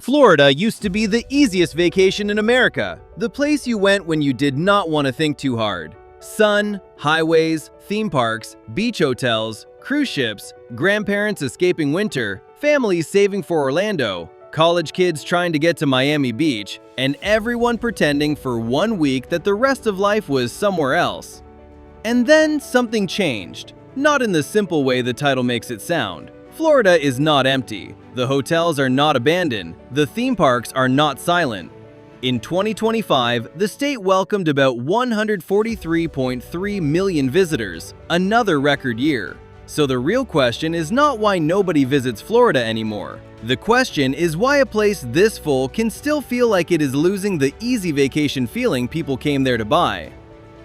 Florida used to be the easiest vacation in America, the place you went when you did not want to think too hard. Sun, highways, theme parks, beach hotels, cruise ships, grandparents escaping winter, families saving for Orlando, college kids trying to get to Miami Beach, and everyone pretending for 1 week that the rest of life was somewhere else. And then something changed, not in the simple way the title makes it sound. Florida is not empty, the hotels are not abandoned, the theme parks are not silent. In 2025, the state welcomed about 143.3 million visitors, another record year. So the real question is not why nobody visits Florida anymore. The question is why a place this full can still feel like it is losing the easy vacation feeling people came there to buy.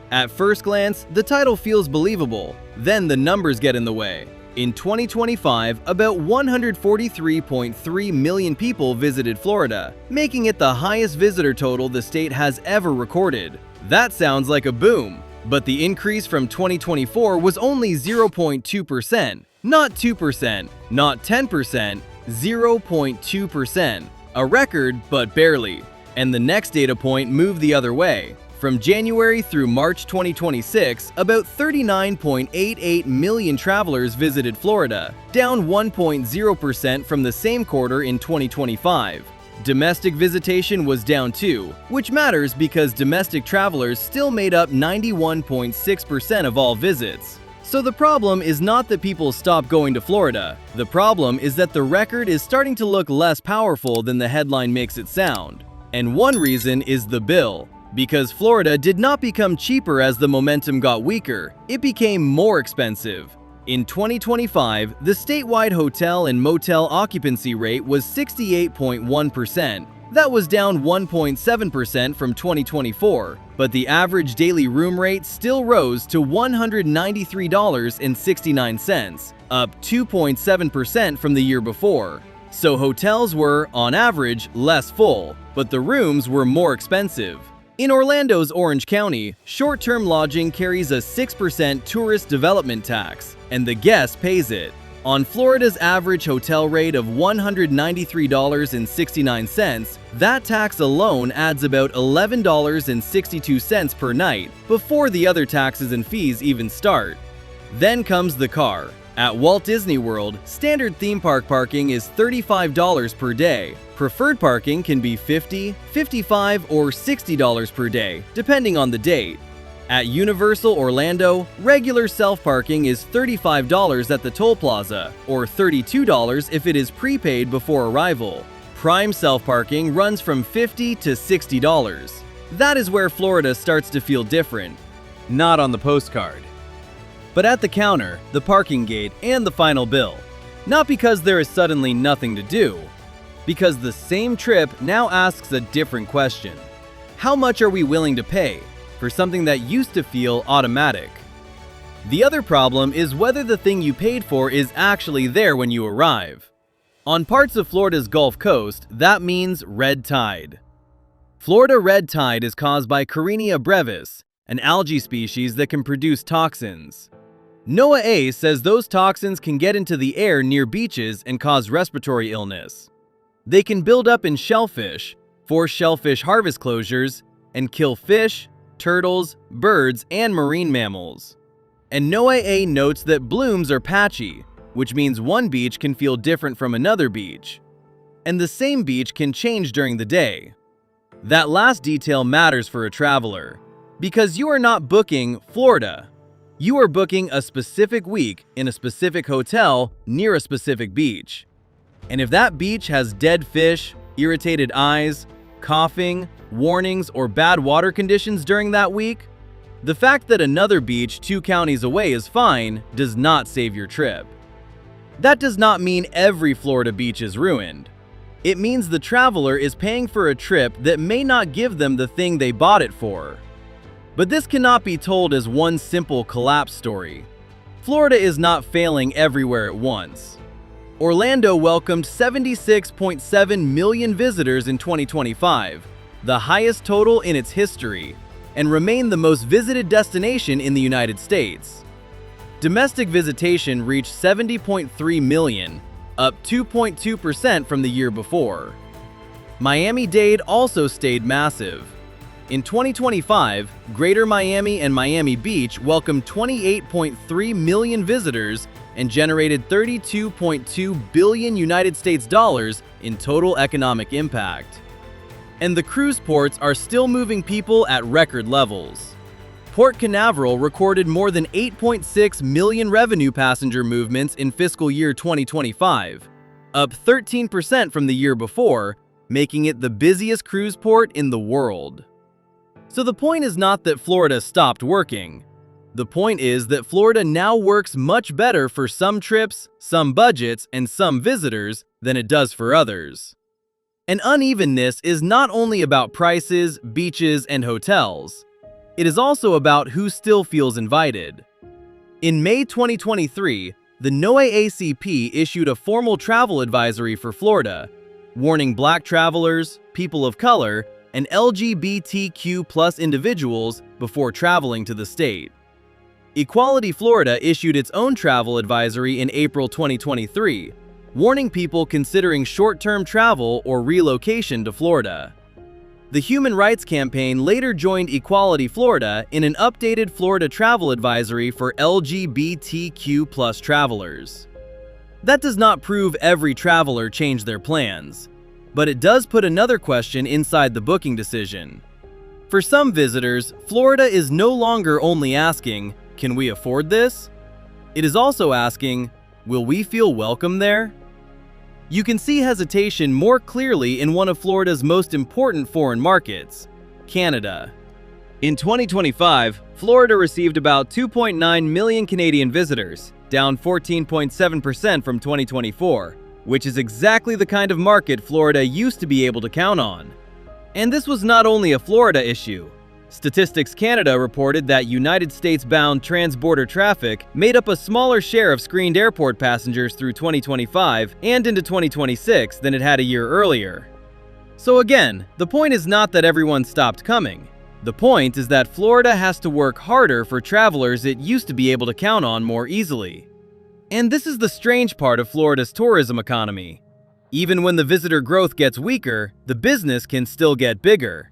At first glance, the title feels believable, then the numbers get in the way. In 2025, about 143.3 million people visited Florida, making it the highest visitor total the state has ever recorded. That sounds like a boom, but the increase from 2024 was only 0.2%, not 2%, not 10%, 0.2%. A record, but barely. And the next data point moved the other way. From January through March 2026, about 39.88 million travelers visited Florida, down 1.0% from the same quarter in 2025. Domestic visitation was down too, which matters because domestic travelers still made up 91.6% of all visits. So the problem is not that people stop going to Florida. The problem is that the record is starting to look less powerful than the headline makes it sound. And one reason is the bill. Because Florida did not become cheaper as the momentum got weaker, it became more expensive. In 2025, the statewide hotel and motel occupancy rate was 68.1%. That was down 1.7% from 2024, but the average daily room rate still rose to $193.69, up 2.7% from the year before. So hotels were, on average, less full, but the rooms were more expensive. In Orlando's Orange County, short-term lodging carries a 6% tourist development tax, and the guest pays it. On Florida's average hotel rate of $193.69, that tax alone adds about $11.62 per night before the other taxes and fees even start. Then comes the car. At Walt Disney World, standard theme park parking is $35 per day. Preferred parking can be $50, $55, or $60 per day, depending on the date. At Universal Orlando, regular self-parking is $35 at the toll plaza, or $32 if it is prepaid before arrival. Prime self-parking runs from $50 to $60. That is where Florida starts to feel different. Not on the postcard, but at the counter, the parking gate, and the final bill. Not because there is suddenly nothing to do, because the same trip now asks a different question. How much are we willing to pay for something that used to feel automatic? The other problem is whether the thing you paid for is actually there when you arrive. On parts of Florida's Gulf Coast, that means red tide. Florida red tide is caused by Karenia brevis, an algae species that can produce toxins. NOAA says those toxins can get into the air near beaches and cause respiratory illness. They can build up in shellfish, force shellfish harvest closures, and kill fish, turtles, birds, and marine mammals. And NOAA notes that blooms are patchy, which means one beach can feel different from another beach. And the same beach can change during the day. That last detail matters for a traveler, because you are not booking Florida. You are booking a specific week in a specific hotel near a specific beach. And if that beach has dead fish, irritated eyes, coughing, warnings, or bad water conditions during that week, the fact that another beach 2 counties away is fine does not save your trip. That does not mean every Florida beach is ruined. It means the traveler is paying for a trip that may not give them the thing they bought it for. But this cannot be told as one simple collapse story. Florida is not failing everywhere at once. Orlando welcomed 76.7 million visitors in 2025, the highest total in its history, and remained the most visited destination in the United States. Domestic visitation reached 70.3 million, up 2.2% from the year before. Miami-Dade also stayed massive. In 2025, Greater Miami and Miami Beach welcomed 28.3 million visitors and generated 32.2 billion United States dollars in total economic impact. And the cruise ports are still moving people at record levels. Port Canaveral recorded more than 8.6 million revenue passenger movements in fiscal year 2025, up 13% from the year before, making it the busiest cruise port in the world. So the point is not that Florida stopped working. The point is that Florida now works much better for some trips, some budgets, and some visitors than it does for others. And unevenness is not only about prices, beaches, and hotels. It is also about who still feels invited. In May 2023, the NOAACP issued a formal travel advisory for Florida, warning Black travelers, people of color, and LGBTQ+ individuals before traveling to the state. Equality Florida issued its own travel advisory in April 2023, warning people considering short-term travel or relocation to Florida. The Human Rights Campaign later joined Equality Florida in an updated Florida travel advisory for LGBTQ+ travelers. That does not prove every traveler changed their plans, but it does put another question inside the booking decision. For some visitors, Florida is no longer only asking, "Can we afford this?" It is also asking, "Will we feel welcome there?" You can see hesitation more clearly in one of Florida's most important foreign markets, Canada. In 2025, Florida received about 2.9 million Canadian visitors, down 14.7% from 2024, which is exactly the kind of market Florida used to be able to count on. And this was not only a Florida issue. Statistics Canada reported that United States-bound transborder traffic made up a smaller share of screened airport passengers through 2025 and into 2026 than it had a year earlier. So again, the point is not that everyone stopped coming. The point is that Florida has to work harder for travelers it used to be able to count on more easily. And this is the strange part of Florida's tourism economy. Even when the visitor growth gets weaker, the business can still get bigger.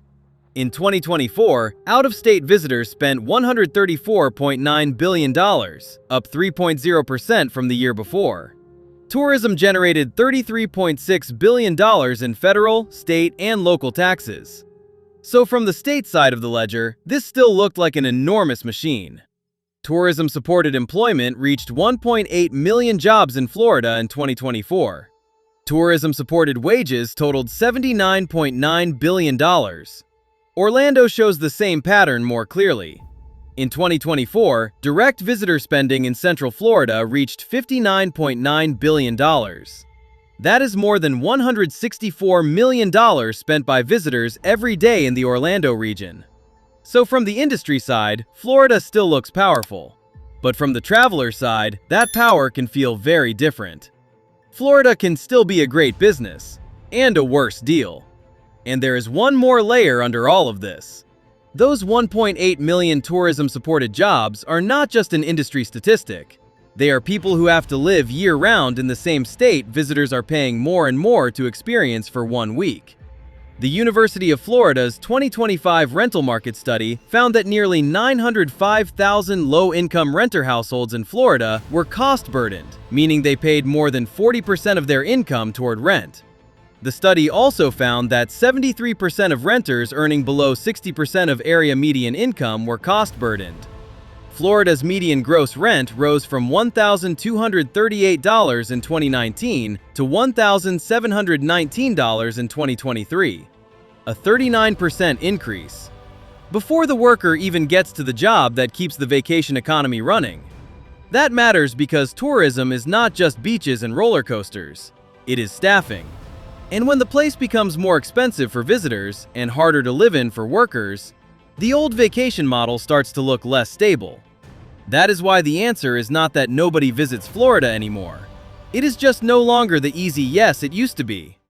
In 2024, out-of-state visitors spent $134.9 billion, up 3.0% from the year before. Tourism generated $33.6 billion in federal, state, and local taxes. So from the state side of the ledger, this still looked like an enormous machine. Tourism-supported employment reached 1.8 million jobs in Florida in 2024. Tourism-supported wages totaled $79.9 billion. Orlando shows the same pattern more clearly. In 2024, direct visitor spending in Central Florida reached $59.9 billion. That is more than $164 million spent by visitors every day in the Orlando region. So from the industry side, Florida still looks powerful. But from the traveler side, that power can feel very different. Florida can still be a great business, and a worse deal. And there is one more layer under all of this. Those 1.8 million tourism-supported jobs are not just an industry statistic. They are people who have to live year-round in the same state visitors are paying more and more to experience for 1 week. The University of Florida's 2025 rental market study found that nearly 905,000 low-income renter households in Florida were cost-burdened, meaning they paid more than 40% of their income toward rent. The study also found that 73% of renters earning below 60% of area median income were cost-burdened. Florida's median gross rent rose from $1,238 in 2019 to $1,719 in 2023, a 39% increase. Before the worker even gets to the job that keeps the vacation economy running. That matters because tourism is not just beaches and roller coasters, it is staffing. And when the place becomes more expensive for visitors and harder to live in for workers, the old vacation model starts to look less stable. That is why the answer is not that nobody visits Florida anymore. It is just no longer the easy yes it used to be.